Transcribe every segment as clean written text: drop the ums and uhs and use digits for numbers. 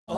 1945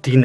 3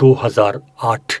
2008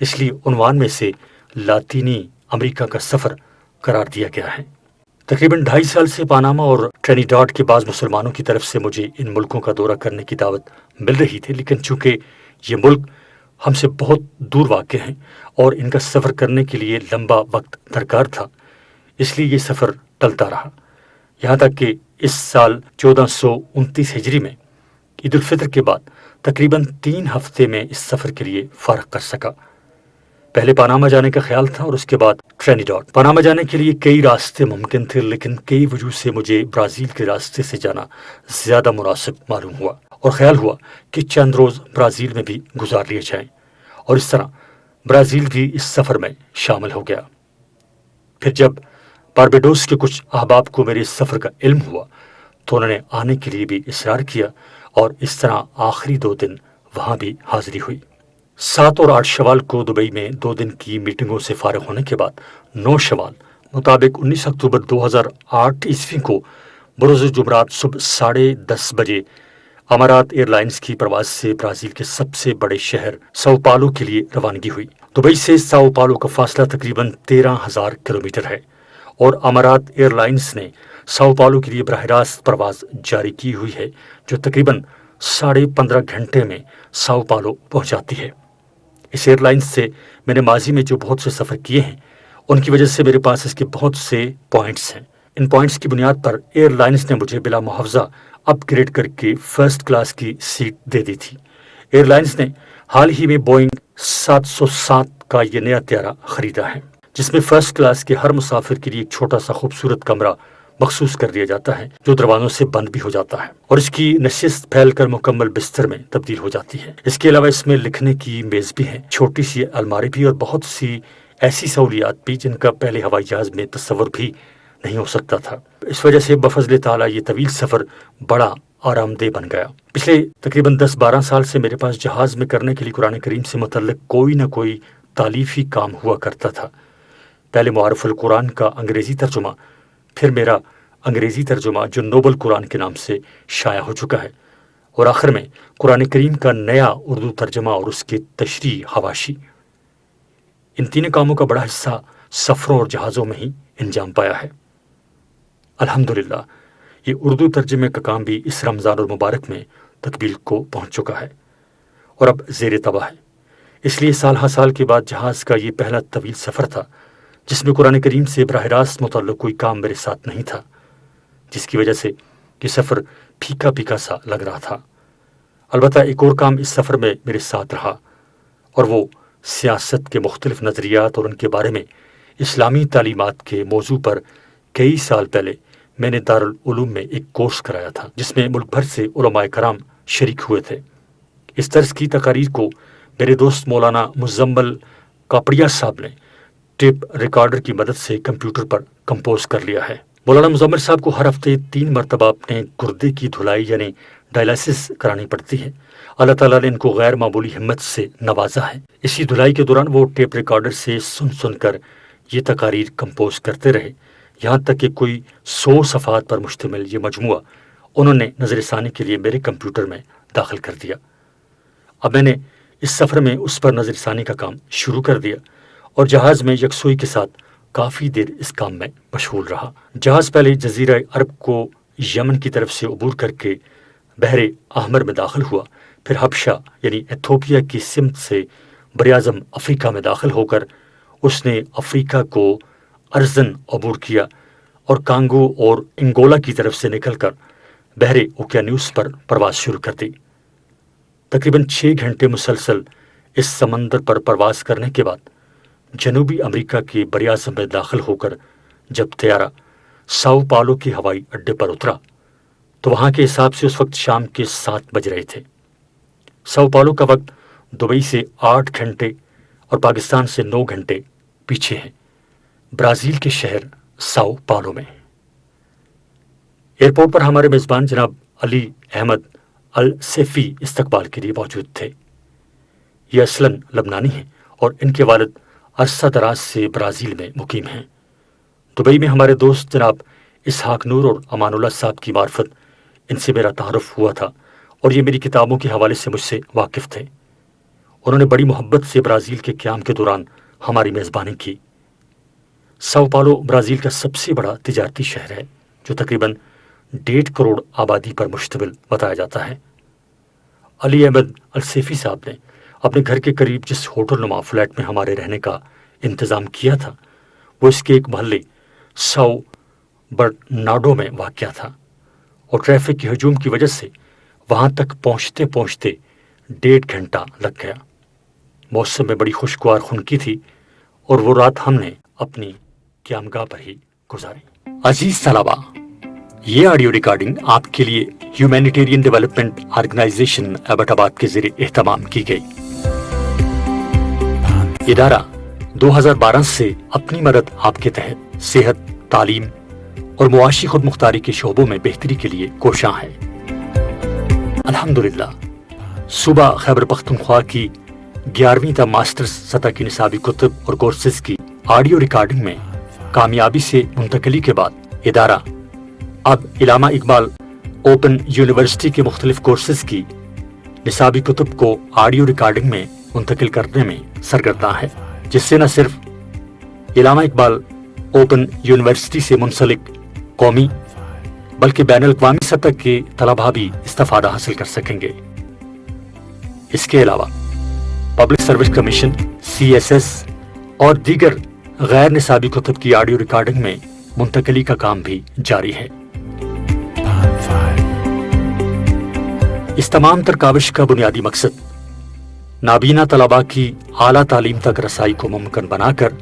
اس لیے عنوان میں سے لاطینی امریکہ کا سفر قرار دیا گیا ہے۔ تقریباً 2.5 سال سے پاناما اور ٹرینیڈاڈ کے بعض مسلمانوں کی طرف سے مجھے ان ملکوں کا دورہ کرنے کی دعوت مل رہی تھی، لیکن چونکہ یہ ملک ہم سے بہت دور واقع ہیں اور ان کا سفر کرنے کے لیے لمبا وقت درکار تھا، اس لیے یہ سفر ٹلتا رہا، یہاں تک کہ اس سال 1429 ہجری میں عید الفطر کے بعد تقریباً 3 ہفتے میں اس سفر کے لیے فارغ کر سکا۔ پہلے پاناما جانے کا خیال تھا اور اس کے بعد ٹرینیڈاڈ۔ پاناما جانے کے لیے کئی راستے ممکن تھے، لیکن کئی وجوہ سے مجھے برازیل کے راستے سے جانا زیادہ مناسب معلوم ہوا اور خیال ہوا کہ چند روز برازیل میں بھی گزار لیے جائیں، اور اس طرح برازیل بھی اس سفر میں شامل ہو گیا۔ پھر جب باربیڈوس کے کچھ احباب کو میرے اس سفر کا علم ہوا تو انہوں نے آنے کے لیے بھی اصرار کیا، اور اس طرح آخری 2 دن وہاں بھی حاضری ہوئی۔ 7 اور 8 شوال کو دبئی میں 2 دن کی میٹنگوں سے فارغ ہونے کے بعد 9 شوال مطابق 19 اکتوبر 2008 عیسوی کو بروز جمعرات صبح 10:30 بجے امارات ایئر لائنز کی پرواز سے برازیل کے سب سے بڑے شہر ساؤ پالو کے لیے روانگی ہوئی۔ دبئی سے ساؤ پالو کا فاصلہ تقریباً 13,000 کلومیٹر ہے، اور امارات ایئر لائنز نے ساؤ پالو کے لیے براہ راست پرواز جاری کی ہوئی ہے، جو تقریباً 15.5 گھنٹے میں ساؤ پالو پہنچاتی ہے۔ اس ایئر لائنز سے میں نے ماضی میں جو بہت سے سفر کیے ہیں، ان کی وجہ سے میرے پاس اس کے بہت سے پوائنٹس ہیں۔ ان پوائنٹس کی بنیاد پر ایئر لائنز نے مجھے بلا محافظہ اپ گریڈ کر کے فرسٹ کلاس کی سیٹ دے دی تھی۔ ایئر لائنز نے حال ہی میں بوئنگ 707 کا یہ نیا طیارہ خریدا ہے، جس میں فرسٹ کلاس کے ہر مسافر کے لیے ایک چھوٹا سا خوبصورت کمرہ مخصوص کر دیا جاتا ہے، جو دروازوں سے بند بھی ہو جاتا ہے اور اس کی نشست پھیل کر مکمل بستر میں تبدیل ہو جاتی ہے۔ اس کے علاوہ اس میں لکھنے کی میز بھی ہے، چھوٹی سی الماری بھی، اور بہت سی ایسی سہولیات بھی جن کا پہلے ہوائی جہاز میں تصور بھی نہیں ہو سکتا تھا۔ اس وجہ سے بفضل تعالیٰ یہ طویل سفر بڑا آرام دہ بن گیا۔ پچھلے تقریباً 10-12 سال سے میرے پاس جہاز میں کرنے کے لیے قرآن کریم سے متعلق کوئی نہ کوئی تالیفی کام ہوا کرتا تھا۔ پہلے معارف القرآن کا انگریزی ترجمہ، پھر میرا انگریزی ترجمہ جو نوبل قرآن کے نام سے شائع ہو چکا ہے، اور آخر میں قرآن کریم کا نیا اردو ترجمہ اور اس کے تشریح حواشی۔ ان تینوں کاموں کا بڑا حصہ سفروں اور جہازوں میں ہی انجام پایا ہے۔ الحمدللہ یہ اردو ترجمے کا کام بھی اس رمضان المبارک میں تکمیل کو پہنچ چکا ہے اور اب زیر طبع ہے۔ اس لیے سال ہر سال کے بعد جہاز کا یہ پہلا طویل سفر تھا جس میں قرآن کریم سے براہ راست متعلق کوئی کام میرے ساتھ نہیں تھا، جس کی وجہ سے یہ سفر پھیکا پھیکا سا لگ رہا تھا۔ البتہ ایک اور کام اس سفر میں میرے ساتھ رہا، اور وہ سیاست کے مختلف نظریات اور ان کے بارے میں اسلامی تعلیمات کے موضوع پر کئی سال پہلے میں نے دارالعلوم میں ایک کورس کرایا تھا، جس میں ملک بھر سے علماء کرام شریک ہوئے تھے۔ اس طرز کی تقاریر کو میرے دوست مولانا مزمل کاپڑیا صاحب نے ٹیپ ریکارڈر کی مدد سے کمپیوٹر پر کمپوز کر لیا ہے۔ مولانا مزمل صاحب کو ہر ہفتے 3 مرتبہ اپنے گردے کی دھلائی یعنی ڈائلائسس کرانی پڑتی ہے۔ اللہ تعالیٰ نے ان کو غیر معمولی ہمت سے نوازا ہے۔ اسی دھلائی کے دوران وہ ٹیپ ریکارڈر سے سن کر یہ تقاریر کمپوز کرتے رہے، یہاں تک کہ کوئی 100 صفحات پر مشتمل یہ مجموعہ انہوں نے نظر ثانی کے لیے میرے کمپیوٹر میں داخل کر دیا۔ اب میں نے اس سفر میں اس پر نظر ثانی کا کام شروع کر دیا، اور جہاز میں یکسوئی کے ساتھ کافی دیر اس کام میں مشغول رہا۔ جہاز پہلے جزیرہ عرب کو یمن کی طرف سے عبور کر کے بحر احمر میں داخل ہوا، پھر حبشہ یعنی ایتھوپیا کی سمت سے براعظم افریقہ میں داخل ہو کر اس نے افریقہ کو ارزن عبور کیا اور کانگو اور انگولا کی طرف سے نکل کر بحر اوکیانوس پر پرواز شروع کر دی۔ تقریباً 6 گھنٹے مسلسل اس سمندر پر پرواز کرنے کے بعد جنوبی امریکہ کے براعظم میں داخل ہو کر جب طیارہ ساؤ پالو کے ہوائی اڈے پر اترا تو وہاں کے حساب سے اس وقت شام کے 7 بج رہے تھے۔ ساؤ پالو کا وقت دبئی سے 8 گھنٹے اور پاکستان سے 9 گھنٹے پیچھے ہیں۔ برازیل کے شہر ساؤ پالو میں ایئرپورٹ پر ہمارے میزبان جناب علی احمد السیفی استقبال کے لیے موجود تھے۔ یہ اصلاً لبنانی ہیں اور ان کے والد عرصہ دراز سے برازیل میں مقیم ہیں۔ دبئی میں ہمارے دوست جناب اسحاق نور اور امان اللہ صاحب کی معرفت ان سے میرا تعارف ہوا تھا، اور یہ میری کتابوں کے حوالے سے مجھ سے واقف تھے۔ انہوں نے بڑی محبت سے برازیل کے قیام کے دوران ہماری میزبانی کی۔ ساؤ پاولو برازیل کا سب سے بڑا تجارتی شہر ہے، جو تقریباً 1.5 کروڑ آبادی پر مشتمل بتایا جاتا ہے۔ علی احمد السیفی صاحب نے اپنے گھر کے قریب جس ہوٹل نما فلیٹ میں ہمارے رہنے کا انتظام کیا تھا، وہ اس کے ایک محلے ساؤ برنارڈو میں واقع تھا، اور ٹریفک کے ہجوم کی وجہ سے وہاں تک پہنچتے پہنچتے 1.5 گھنٹہ لگ گیا۔ موسم میں بڑی خوشگوار خنکی تھی، اور وہ رات ہم نے اپنی قیامگاہ پر ہی گزاری۔ عزیز طلباء، یہ آڈیو ریکارڈنگ آپ کے لیے ہیومینیٹیرین ڈیولپمنٹ آرگنائزیشن ایبٹ آباد کے زیر اہتمام کی گئی۔ ادارہ 2012 سے اپنی مدد آپ کے تحت صحت، تعلیم اور معاشی خود مختاری کے شعبوں میں بہتری کے لیے کوشاں ہے۔ الحمدللہ صوبہ خیبر پختونخوا کی 11ویں تا ماسٹرز سطح کی نصابی کتب اور کورسز کی آڈیو ریکارڈنگ میں کامیابی سے منتقلی کے بعد ادارہ اب علامہ اقبال اوپن یونیورسٹی کے مختلف کورسز کی نصابی کتب کو آڈیو ریکارڈنگ میں منتقل کرنے میں سرگرداں ہے، جس سے نہ صرف علامہ اقبال اوپن یونیورسٹی سے منسلک قومی بلکہ بین الاقوامی سطح کے طلباء بھی استفادہ حاصل کر سکیں گے۔ اس کے علاوہ پبلک سروس کمیشن، CSS اور دیگر غیر نصابی کتب کی آڈیو ریکارڈنگ میں منتقلی کا کام بھی جاری ہے۔ اس تمام تر کاوش کا بنیادی مقصد نابینا طلباء کی اعلیٰ تعلیم تک رسائی کو ممکن بنا کر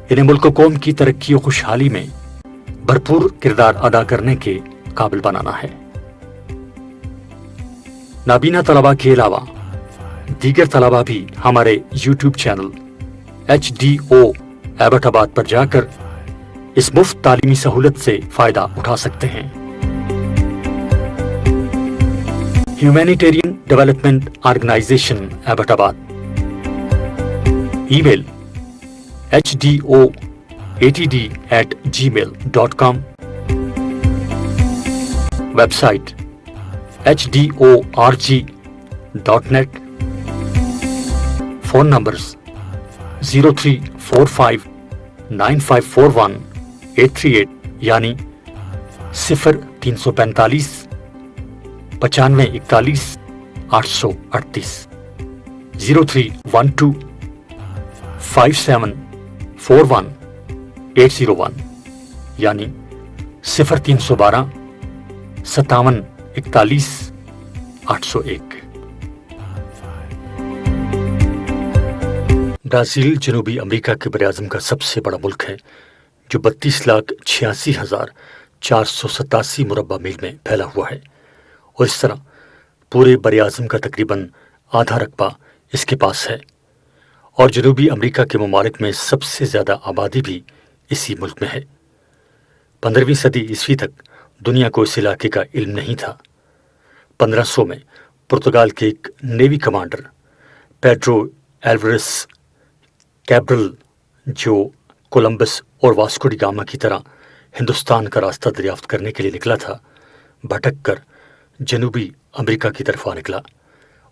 انہیں ملک و قوم کی ترقی و خوشحالی میں بھرپور کردار ادا کرنے کے قابل بنانا ہے۔ نابینا طلباء کے علاوہ دیگر طلباء بھی ہمارے YouTube چینل HDO ایبٹ آباد پر جا کر اس مفت تعلیمی سہولت سے فائدہ اٹھا سکتے ہیں۔ Humanitarian development organisation Abbottabad, email hdo@gmail.com، website hdorg.net، phone numbers 03459541 یعنی 0345 9541 838، 0312 5741 801 یعنی 0312 5741 801۔ برازیل جنوبی امریکہ کے براعظم کا سب سے بڑا ملک ہے، جو 32,86,487 مربع میل میں پھیلا ہوا ہے، اور اس طرح پورے براعظم کا تقریباً آدھا رقبہ اس کے پاس ہے، اور جنوبی امریکہ کے ممالک میں سب سے زیادہ آبادی بھی اسی ملک میں ہے۔ 15ویں صدی عیسوی تک دنیا کو اس علاقے کا علم نہیں تھا۔ 1500 میں پرتگال کے ایک نیوی کمانڈر پیڈرو ایلوریس کیبرل، جو کولمبس اور واسکو ڈی گاما کی طرح ہندوستان کا راستہ دریافت کرنے کے لیے نکلا تھا، بھٹک کر جنوبی امریکہ کی طرف آ نکلا،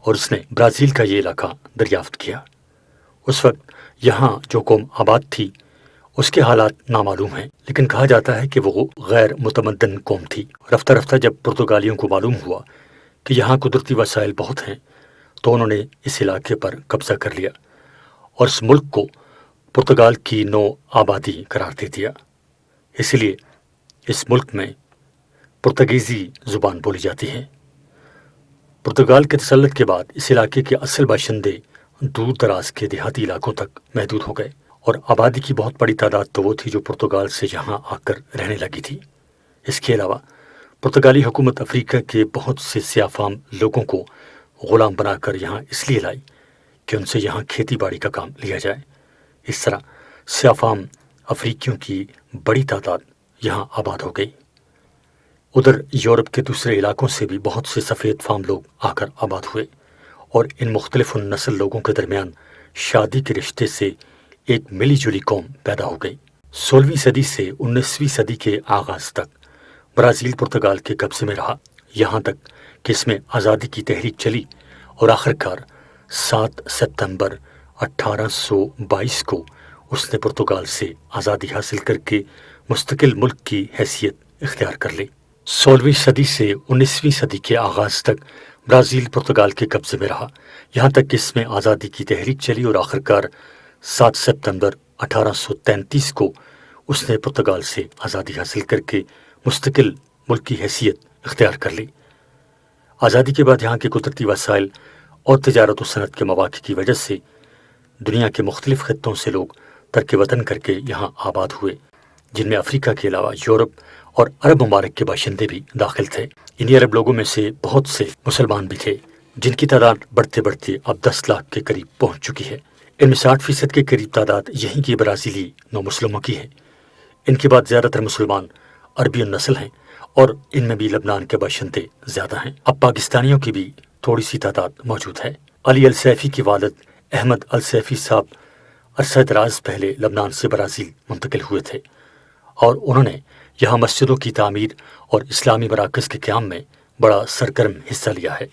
اور اس نے برازیل کا یہ علاقہ دریافت کیا۔ اس وقت یہاں جو قوم آباد تھی اس کے حالات نامعلوم ہیں، لیکن کہا جاتا ہے کہ وہ غیر متمدن قوم تھی۔ رفتہ رفتہ جب پرتگالیوں کو معلوم ہوا کہ یہاں قدرتی وسائل بہت ہیں، تو انہوں نے اس علاقے پر قبضہ کر لیا اور اس ملک کو پرتگال کی نو آبادی قرار دے دیا۔ اس لیے اس ملک میں پرتگیزی زبان بولی جاتی ہے۔ پرتگال کے تسلط کے بعد اس علاقے کے اصل باشندے دور دراز کے دیہاتی علاقوں تک محدود ہو گئے، اور آبادی کی بہت بڑی تعداد تو وہ تھی جو پرتگال سے یہاں آ کر رہنے لگی تھی۔ اس کے علاوہ پرتگالی حکومت افریقہ کے بہت سے سیاہ فام لوگوں کو غلام بنا کر یہاں اس لیے لائی کہ ان سے یہاں کھیتی باڑی کا کام لیا جائے۔ اس طرح سیاہ فام افریقیوں کی بڑی تعداد یہاں آباد ہو گئی۔ ادھر یورپ کے دوسرے علاقوں سے بھی بہت سے سفید فام لوگ آ کر آباد ہوئے، اور ان مختلف نسل لوگوں کے درمیان شادی کے رشتے سے ایک ملی جلی قوم پیدا ہو گئی۔ 16ویں صدی سے 19ویں صدی کے آغاز تک برازیل پرتگال کے قبضے میں رہا، یہاں تک کہ اس میں آزادی کی تحریک چلی، اور آخر کار 7 ستمبر 1822 کو اس نے پرتگال سے آزادی حاصل کر کے مستقل ملک کی حیثیت اختیار کر لی۔ 16ویں صدی سے 19ویں صدی کے آغاز تک برازیل پرتگال کے قبضے میں رہا، یہاں تک کہ اس میں آزادی کی تحریک چلی اور آخرکار 7 ستمبر 1833 کو اس نے پرتگال سے آزادی حاصل کر کے مستقل ملک کی حیثیت اختیار کر لی۔ آزادی کے بعد یہاں کے قدرتی وسائل اور تجارت و صنعت کے مواقع کی وجہ سے دنیا کے مختلف خطوں سے لوگ ترک وطن کر کے یہاں آباد ہوئے، جن میں افریقہ کے علاوہ یورپ اور عرب ممالک کے باشندے بھی داخل تھے۔ انہی عرب لوگوں میں سے بہت سے مسلمان بھی تھے، جن کی تعداد بڑھتے بڑھتے اب 10 لاکھ کے قریب پہنچ چکی ہے۔ ان میں 60% کے قریب تعداد یہیں کی برازیلی نو مسلموں کی ہے۔ ان کے بعد زیادہ تر مسلمان عربی النسل ہیں اور ان میں بھی لبنان کے باشندے زیادہ ہیں۔ اب پاکستانیوں کی بھی تھوڑی سی تعداد موجود ہے۔ علی السیفی کے والد احمد السیفی صاحب عرصہ دراز پہلے لبنان سے برازیل منتقل ہوئے تھے اور انہوں نے یہاں مسجدوں کی تعمیر اور اسلامی مراکز کے قیام میں بڑا سرگرم حصہ لیا ہے۔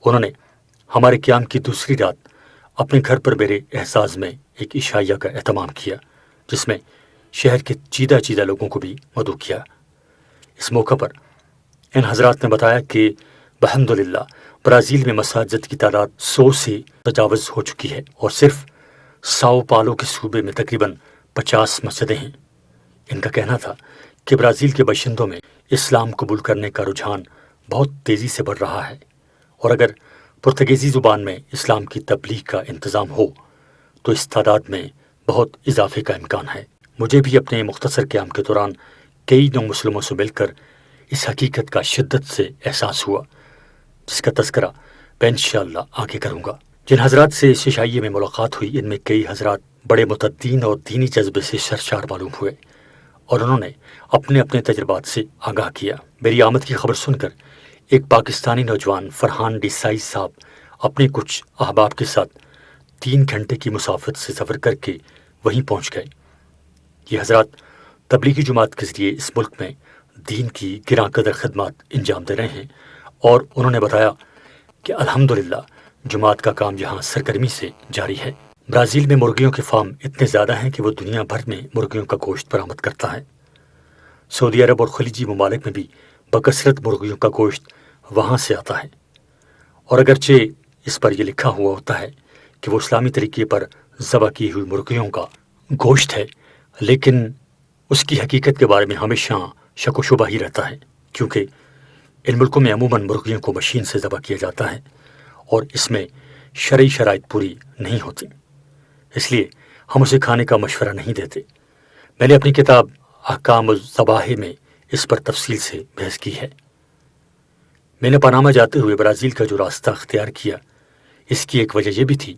انہوں نے ہمارے قیام کی دوسری رات اپنے گھر پر میرے احساس میں ایک عشائیہ کا اہتمام کیا، جس میں شہر کے چیدہ چیدہ لوگوں کو بھی مدعو کیا۔ اس موقع پر ان حضرات نے بتایا کہ بحمدللہ برازیل میں مساجد کی تعداد 100 سے تجاوز ہو چکی ہے اور صرف ساؤ پالو کے صوبے میں تقریباً 50 مسجدیں ہیں۔ ان کا کہنا تھا کہ برازیل کے باشندوں میں اسلام قبول کرنے کا رجحان بہت تیزی سے بڑھ رہا ہے، اور اگر پرتگیزی زبان میں اسلام کی تبلیغ کا انتظام ہو تو اس تعداد میں بہت اضافے کا امکان ہے۔ مجھے بھی اپنے مختصر قیام کے دوران کئی نو مسلموں سے مل کر اس حقیقت کا شدت سے احساس ہوا، جس کا تذکرہ میں انشاءاللہ آگے کروں گا۔ جن حضرات سے اس عشائیے میں ملاقات ہوئی، ان میں کئی حضرات بڑے متدین اور دینی جذبے سے سرشار معلوم ہوئے اور انہوں نے اپنے اپنے تجربات سے آگاہ کیا۔ میری آمد کی خبر سن کر ایک پاکستانی نوجوان فرحان ڈیسائی صاحب اپنے کچھ احباب کے ساتھ 3 گھنٹے کی مسافت سے سفر کر کے وہیں پہنچ گئے۔ یہ حضرات تبلیغی جماعت کے ذریعے اس ملک میں دین کی گراں قدر خدمات انجام دے رہے ہیں، اور انہوں نے بتایا کہ الحمدللہ جماعت کا کام یہاں سرگرمی سے جاری ہے۔ برازیل میں مرغیوں کے فارم اتنے زیادہ ہیں کہ وہ دنیا بھر میں مرغیوں کا گوشت برآمد کرتا ہے۔ سعودی عرب اور خلیجی ممالک میں بھی بکثرت مرغیوں کا گوشت وہاں سے آتا ہے، اور اگرچہ اس پر یہ لکھا ہوا ہوتا ہے کہ وہ اسلامی طریقے پر ذبح کی ہوئی مرغیوں کا گوشت ہے، لیکن اس کی حقیقت کے بارے میں ہمیشہ شک و شبہ ہی رہتا ہے، کیونکہ ان ملکوں میں عموماً مرغیوں کو مشین سے ذبح کیا جاتا ہے اور اس میں شرعی شرائط پوری نہیں ہوتی، اس لیے ہم اسے کھانے کا مشورہ نہیں دیتے۔ میں نے اپنی کتاب احکام الذبائح میں اس پر تفصیل سے بحث کی ہے۔ میں نے پاناما جاتے ہوئے برازیل کا جو راستہ اختیار کیا، اس کی ایک وجہ یہ بھی تھی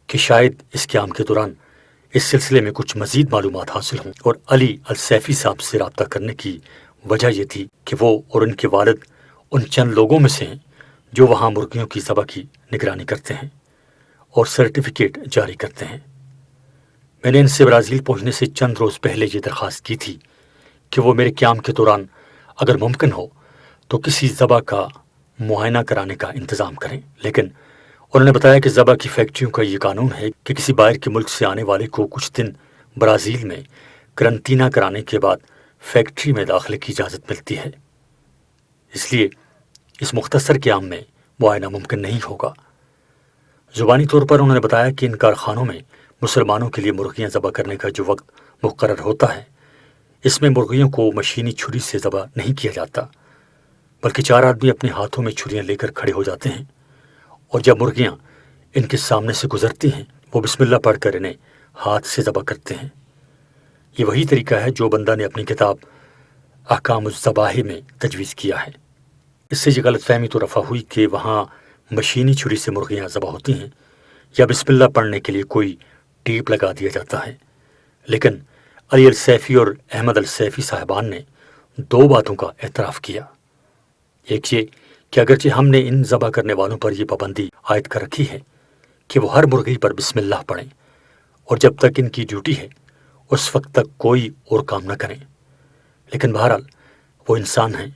کہ شاید اس قیام کے دوران اس سلسلے میں کچھ مزید معلومات حاصل ہوں، اور علی السیفی صاحب سے رابطہ کرنے کی وجہ یہ تھی کہ وہ اور ان کے والد ان چند لوگوں میں سے ہیں جو وہاں مرغیوں کی ذبح کی نگرانی کرتے ہیں اور سرٹیفکیٹ جاری کرتے ہیں۔ میں نے ان سے برازیل پہنچنے سے چند روز پہلے یہ درخواست کی تھی کہ وہ میرے قیام کے دوران اگر ممکن ہو تو کسی ذبح کا معائنہ کرانے کا انتظام کریں، لیکن انہوں نے بتایا کہ ذبح کی فیکٹریوں کا یہ قانون ہے کہ کسی باہر کے ملک سے آنے والے کو کچھ دن برازیل میں قرنطینہ کرانے کے بعد فیکٹری میں داخلے کی اجازت ملتی ہے، اس لیے اس مختصر قیام میں معائنہ ممکن نہیں ہوگا۔ زبانی طور پر انہوں نے بتایا کہ ان کارخانوں میں مسلمانوں کے لیے مرغیاں ذبح کرنے کا جو وقت مقرر ہوتا ہے، اس میں مرغیوں کو مشینی چھری سے ذبح نہیں کیا جاتا، بلکہ 4 آدمی اپنے ہاتھوں میں چھریاں لے کر کھڑے ہو جاتے ہیں، اور جب مرغیاں ان کے سامنے سے گزرتی ہیں وہ بسم اللہ پڑھ کر انہیں ہاتھ سے ذبح کرتے ہیں۔ یہ وہی طریقہ ہے جو بندہ نے اپنی کتاب احکام الذبائح میں تجویز کیا ہے۔ اس سے یہ غلط فہمی تو رفع ہوئی کہ وہاں مشینی چھری سے مرغیاں ذبح ہوتی ہیں یا بسم اللہ پڑھنے کے لیے کوئی ٹیپ لگا دیا جاتا ہے، لیکن علی السیفی اور احمد السیفی صاحبان نے 2 باتوں کا اعتراف کیا۔ ایک یہ کہ اگرچہ ہم نے ان ذبح کرنے والوں پر یہ پابندی عائد کر رکھی ہے کہ وہ ہر مرغی پر بسم اللہ پڑھیں، اور جب تک ان کی ڈیوٹی ہے اس وقت تک کوئی اور کام نہ کریں، لیکن بہرحال وہ انسان ہیں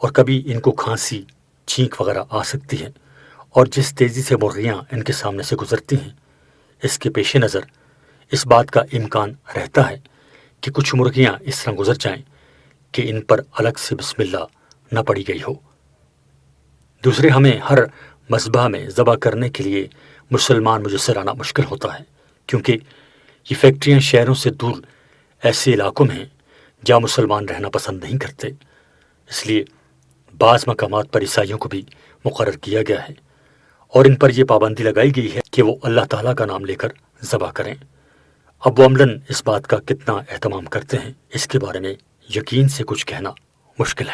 اور کبھی ان کو کھانسی، چھینک وغیرہ آ سکتی ہے، اور جس تیزی سے مرغیاں ان کے سامنے سے گزرتی ہیں، اس کے پیش نظر اس بات کا امکان رہتا ہے کہ کچھ مرغیاں اس طرح گزر جائیں کہ ان پر الگ سے بسم اللہ نہ پڑی گئی ہو۔ دوسرے، ہمیں ہر مذبح میں ذبح کرنے کے لیے مسلمان مجسر آنا مشکل ہوتا ہے، کیونکہ یہ فیکٹریاں شہروں سے دور ایسے علاقوں میں ہیں جہاں مسلمان رہنا پسند نہیں کرتے۔ اس لیے بعض مقامات پر عیسائیوں کو بھی مقرر کیا گیا ہے اور ان پر یہ پابندی لگائی گئی ہے کہ وہ اللہ تعالیٰ کا نام لے کر ذبح کریں۔ اب وہ عملاً اس بات کا کتنا اہتمام کرتے ہیں، اس کے بارے میں یقین سے کچھ کہنا مشکل ہے۔